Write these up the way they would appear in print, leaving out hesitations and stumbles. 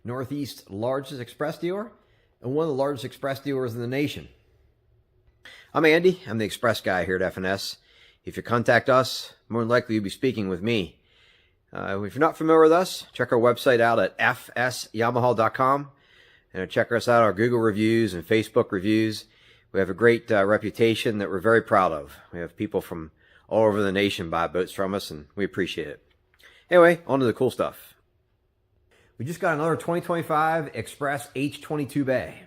Northeast's largest express dealer and one of the largest express dealers in the nation. I'm Andy. I'm the express guy here at F&S. If you contact us, more than likely you'll be speaking with me. If you're not familiar with us, check our website out at F&SYamaha.com and check us out, our Google reviews and Facebook reviews. We have a great reputation that we're very proud of. We have people from all over the nation buy boats from us, and we appreciate it. Anyway, on to the cool stuff. We just got another 2025 Xpress H22 Bay.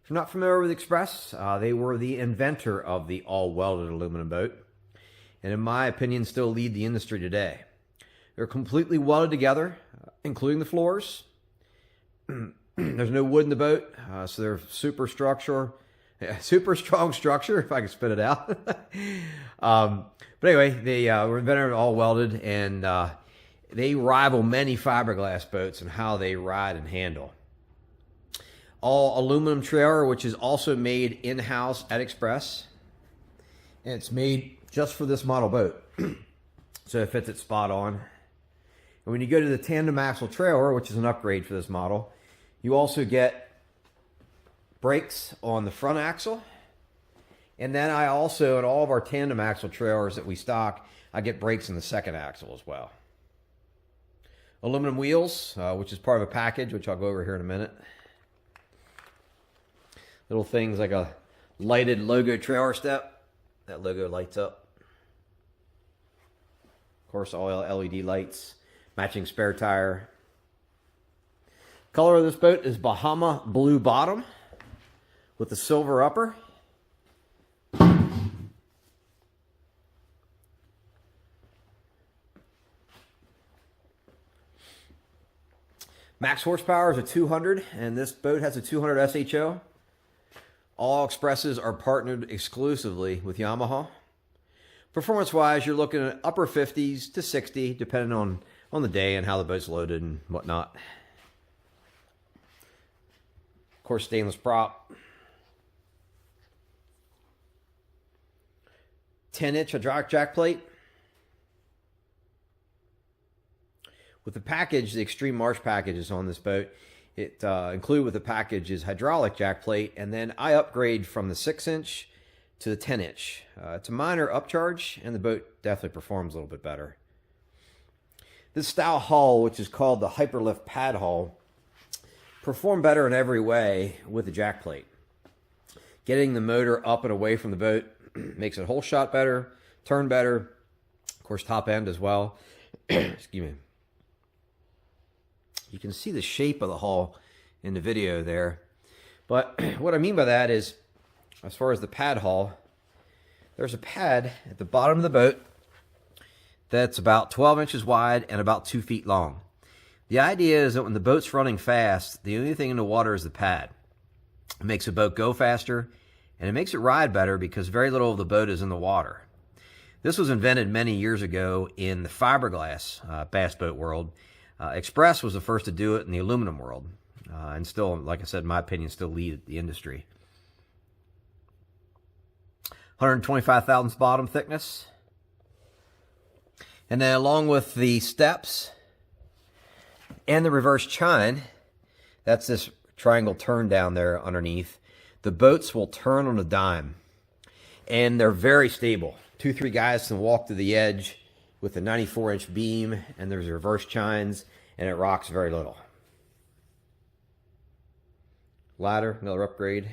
If you're not familiar with Xpress, they were the inventor of the all-welded aluminum boat, and in my opinion still lead the industry today. They're completely welded together, including the floors. There's no wood in the boat, so they're super strong structure, if I can spit it out. But anyway, they were invented all welded, and they rival many fiberglass boats in how they ride and handle. All aluminum trailer, which is also made in-house at Xpress, and it's made just for this model boat, so it fits it spot on. And when you go to the tandem axle trailer, which is an upgrade for this model, you also get brakes on the front axle. And then I also, in all of our tandem axle trailers that we stock, I get brakes in the second axle as well. Aluminum wheels, which is part of a package, which I'll go over here in a minute. Little things like a lighted logo trailer step. That logo lights up. Of course, all LED lights. Matching spare tire. Color of this boat is Bahama blue bottom with a silver upper. Max horsepower is a 200, and this boat has a 200 SHO. All Xpresses are partnered exclusively with Yamaha. Performance-wise, you're looking at upper 50s to 60, depending on the day and how the boat's loaded and whatnot. Of course, stainless prop. 10-inch hydraulic jack plate. With the package, the Xtreme Marsh package is on this boat. It included with the package is hydraulic jack plate, and then I upgrade from the 6-inch to the 10-inch. It's a minor upcharge, and the boat definitely performs a little bit better. This style hull, which is called the Hyperlift pad hull, performed better in every way with the jack plate. Getting the motor up and away from the boat makes it whole shot better, turn better, of course top end as well. Excuse me. You can see the shape of the hull in the video there. But what I mean by that is, as far as the pad hull, there's a pad at the bottom of the boat that's about 12 inches wide and about 2 feet long. The idea is that when the boat's running fast, the only thing in the water is the pad. It makes the boat go faster, and it makes it ride better because very little of the boat is in the water. This was invented many years ago in the fiberglass bass boat world. Xpress was the first to do it in the aluminum world, and still, like I said, in my opinion, still lead the industry. 125 thousandths bottom thickness. And then along with the steps and the reverse chine, that's this triangle turn down there underneath, the boats will turn on a dime. And they're very stable. 2-3 guys can walk to the edge with a 94-inch beam, and there's reverse chines, and it rocks very little. Ladder, another upgrade.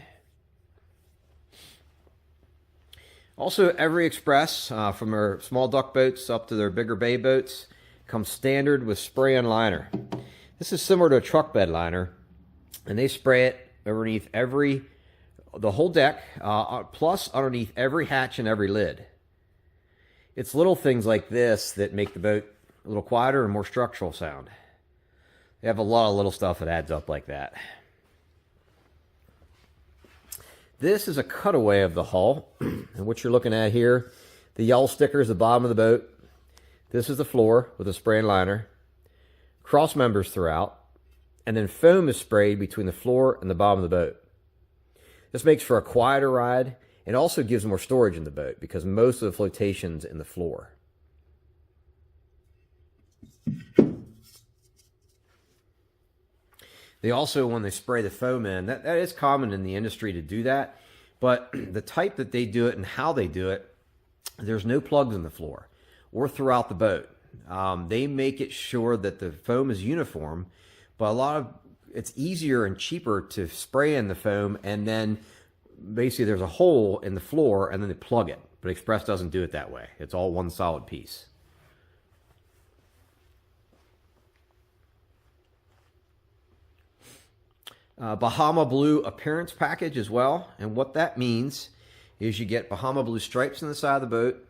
Also, every Xpress, from their small duck boats up to their bigger bay boats, comes standard with spray-on liner. This is similar to a truck bed liner, and they spray it underneath the whole deck, plus underneath every hatch and every lid. It's little things like this that make the boat a little quieter and more structural sound. They have a lot of little stuff that adds up like that. This is a cutaway of the hull, and what you're looking at here, the yellow sticker is the bottom of the boat. This is the floor with a spray and liner. Cross members throughout, and then foam is sprayed between the floor and the bottom of the boat. This makes for a quieter ride, and also gives more storage in the boat because most of the flotation's in the floor. They also, when they spray the foam in, that is common in the industry to do that, but the type that they do it and how they do it, there's no plugs in the floor or throughout the boat. They make it sure that the foam is uniform, but it's easier and cheaper to spray in the foam, and then basically there's a hole in the floor and then they plug it. But Xpress doesn't do it that way. It's all one solid piece. Bahama Blue appearance package as well, and what that means is you get Bahama Blue stripes on the side of the boat,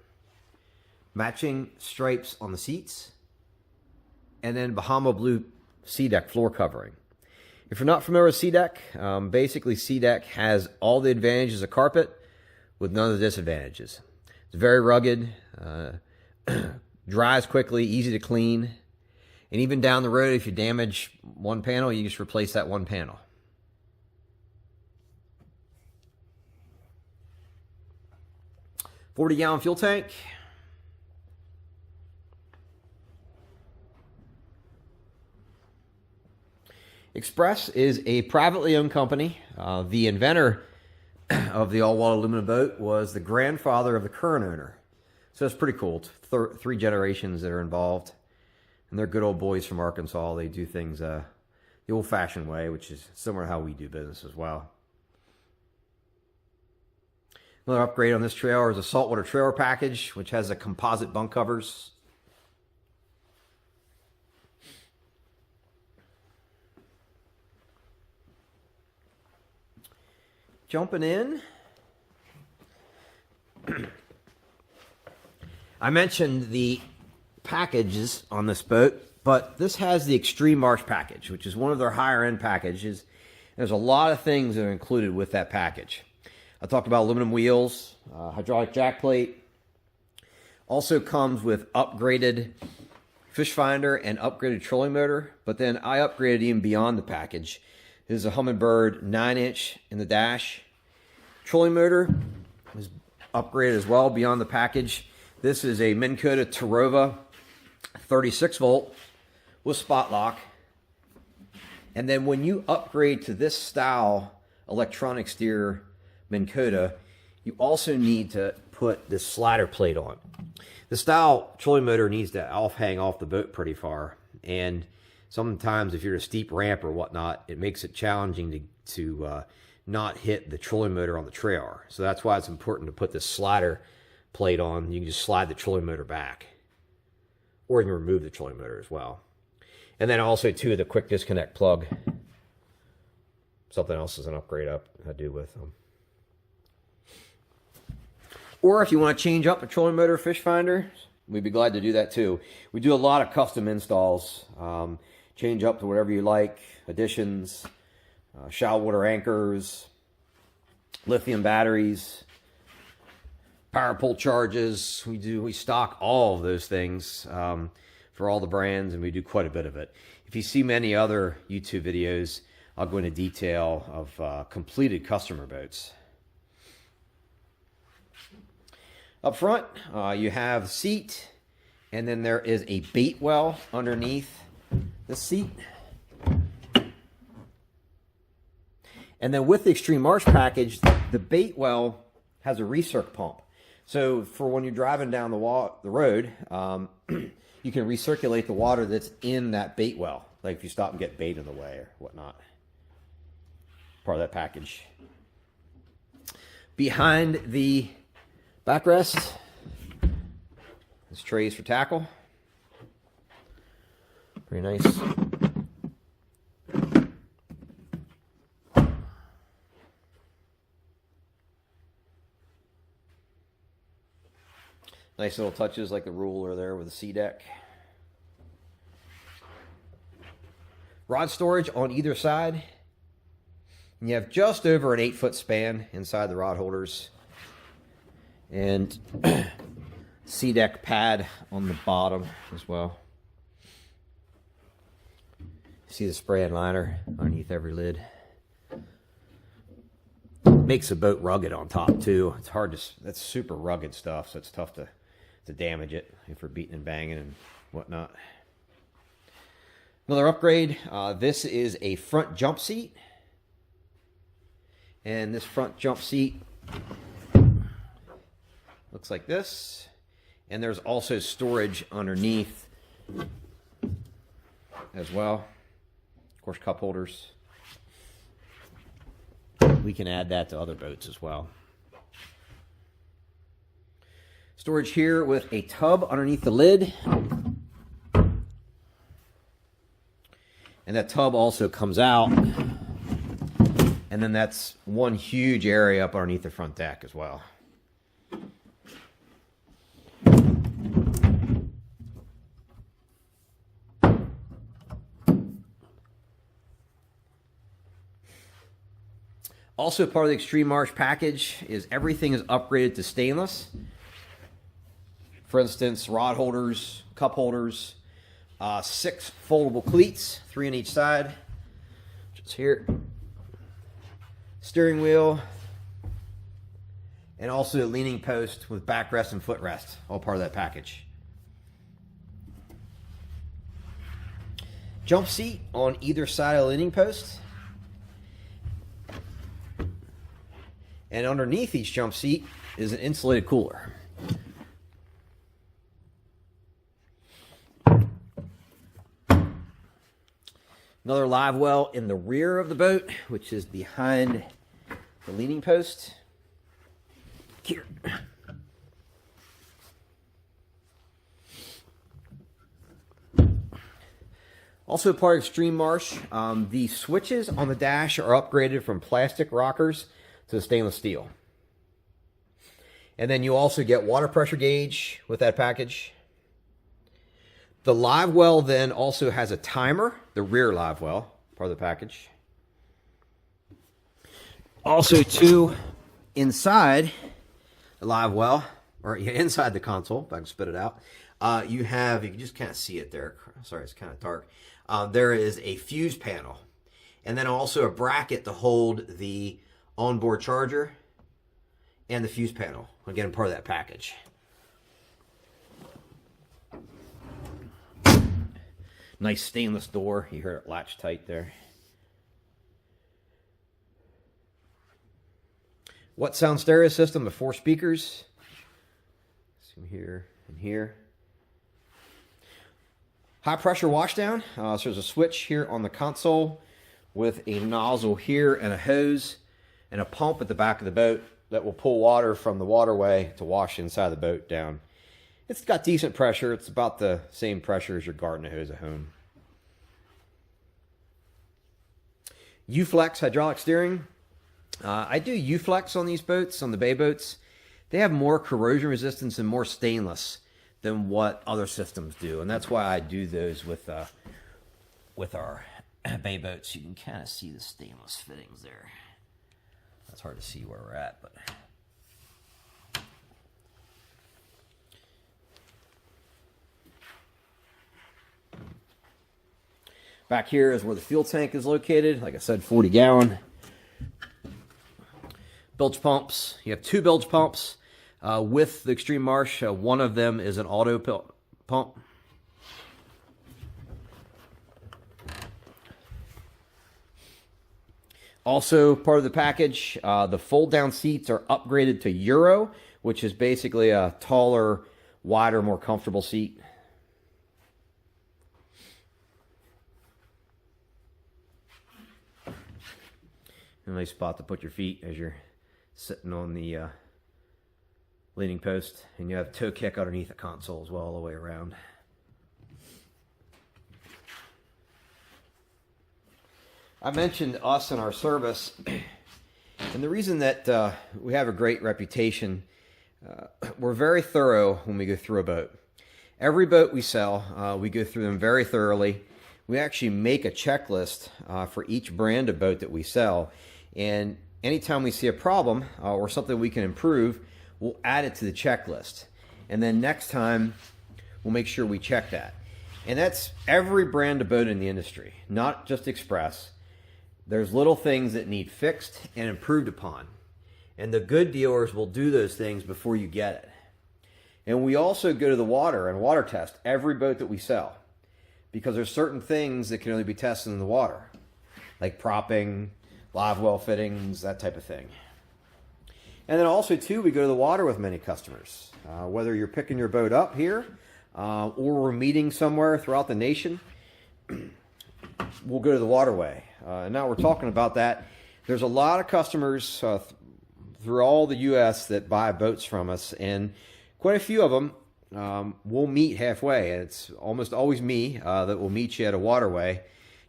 matching stripes on the seats, and then Bahama Blue SeaDek floor covering. If you're not familiar with SeaDek, basically SeaDek has all the advantages of carpet with none of the disadvantages. It's very rugged, dries quickly, easy to clean, and even down the road, if you damage one panel, you just replace that one panel. $40-gallon fuel tank. Xpress is a privately owned company. The inventor of the all-wall aluminum boat was the grandfather of the current owner. So it's pretty cool. It's 3 generations that are involved. And they're good old boys from Arkansas. They do things the old-fashioned way, which is similar to how we do business as well. Another upgrade on this trailer is a saltwater trailer package, which has the composite bunk covers. Jumping in, I mentioned the packages on this boat, but this has the Xtreme Marsh package, which is one of their higher end packages. There's a lot of things that are included with that package. I talked about aluminum wheels, hydraulic jack plate. Also comes with upgraded fish finder and upgraded trolling motor, but then I upgraded even beyond the package. This is a Humminbird 9-inch in the dash. Trolling motor is upgraded as well beyond the package. This is a MinnKotaFishing 36 volt with spot lock. And then when you upgrade to this style electronic steer Minnkota, you also need to put this slider plate on. The style trolling motor needs to hang off the boat pretty far, and sometimes if you're a steep ramp or whatnot, it makes it challenging to not hit the trolling motor on the trailer. So that's why it's important to put this slider plate on. You can just slide the trolling motor back, or you can remove the trolling motor as well. And then also too, the quick disconnect plug. Something else is an upgrade I do with them. Or if you want to change up a trolling motor fish finder, we'd be glad to do that too. We do a lot of custom installs. Change up to whatever you like. Additions, shallow water anchors, lithium batteries, power pull charges. We stock all of those things for all the brands, and we do quite a bit of it. If you see many other YouTube videos, I'll go into detail of completed customer boats. Up front, you have the seat, and then there is a bait well underneath the seat. And then with the Xtreme Marsh package, the bait well has a recirc pump. So for when you're driving down the road, you can recirculate the water that's in that bait well. Like if you stop and get bait in the way or whatnot. Part of that package. Behind the backrest, this tray is for tackle. Very nice. Nice little touches like the ruler there with the SeaDek. Rod storage on either side. And you have just over an 8-foot span inside the rod holders. And SeaDek pad on the bottom as well. See the spray and liner underneath every lid. Makes the boat rugged on top too. It's hard to, that's super rugged stuff, so it's tough to damage it if we're beating and banging and whatnot. Another upgrade, this is a front jump seat. And this front jump seat looks like this. And there's also storage underneath as well. Of course, cup holders. We can add that to other boats as well. Storage here with a tub underneath the lid. And that tub also comes out. And then that's one huge area up underneath the front deck as well. Also part of the Xtreme Marsh package is everything is upgraded to stainless. For instance, rod holders, cup holders, 6 foldable cleats, 3 on each side, just here, steering wheel, and also a leaning post with backrest and footrest, all part of that package. Jump seat on either side of the leaning post. And underneath each jump seat is an insulated cooler. Another live well in the rear of the boat, which is behind the leaning post. Here. Also part of Xtreme Marsh, the switches on the dash are upgraded from plastic rockers to stainless steel. And then you also get water pressure gauge with that package. The live well then also has a timer, the rear live well, part of the package. Also too, inside the live well, or inside the console, if I can spit it out, you can just kind of see it there. Sorry, it's kind of dark. There is a fuse panel, and then also a bracket to hold the onboard charger and the fuse panel. Again, part of that package. Nice stainless door. You heard it latch tight there. What sound stereo system with 4 speakers. Some here and here. High pressure washdown. So there's a switch here on the console with a nozzle here and a hose and a pump at the back of the boat that will pull water from the waterway to wash inside the boat down. It's got decent pressure. It's about the same pressure as your garden hose at home. U-Flex hydraulic steering. I do U-Flex on these boats, on the bay boats. They have more corrosion resistance and more stainless than what other systems do, and that's why I do those with our bay boats. You can kind of see the stainless fittings there. It's hard to see where we're at, but back here is where the fuel tank is located. Like I said, 40 gallon. Bilge pumps. You have 2 bilge pumps with the Xtreme Marsh. One of them is an auto pump. Also part of the package, the fold down seats are upgraded to Euro, which is basically a taller, wider, more comfortable seat. A nice spot to put your feet as you're sitting on the leaning post. And you have toe kick underneath the console as well, all the way around. I mentioned us and our service, and the reason that we have a great reputation, we're very thorough when we go through a boat. Every boat we sell, we go through them very thoroughly. We actually make a checklist for each brand of boat that we sell, and anytime we see a problem or something we can improve, we'll add it to the checklist. And then next time, we'll make sure we check that. And that's every brand of boat in the industry, not just Xpress. There's little things that need fixed and improved upon. And the good dealers will do those things before you get it. And we also go to the water and water test every boat that we sell, because there's certain things that can only be tested in the water, like propping, live well fittings, that type of thing. And then also too, we go to the water with many customers. Whether you're picking your boat up here or we're meeting somewhere throughout the nation, we'll go to the waterway. And now we're talking about that. There's a lot of customers through all the U.S. that buy boats from us, and quite a few of them will meet halfway. And it's almost always me that will meet you at a waterway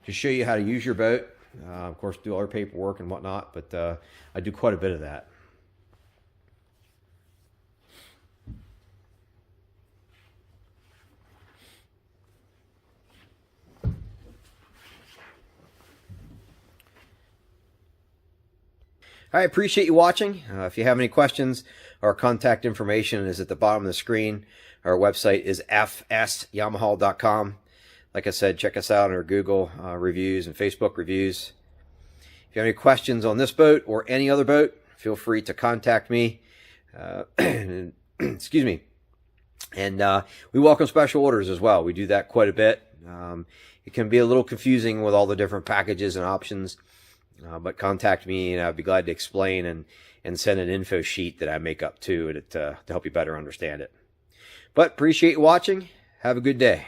to show you how to use your boat. Of course, do all our paperwork and whatnot, but I do quite a bit of that. I appreciate you watching. If you have any questions, our contact information is at the bottom of the screen. Our website is FSYamaha.com. Like I said, check us out on our Google reviews and Facebook reviews. If you have any questions on this boat or any other boat, feel free to contact me. Excuse me. And we welcome special orders as well. We do that quite a bit. It can be a little confusing with all the different packages and options. But contact me and I'd be glad to explain and send an info sheet that I make up too to help you better understand it. But appreciate you watching. Have a good day.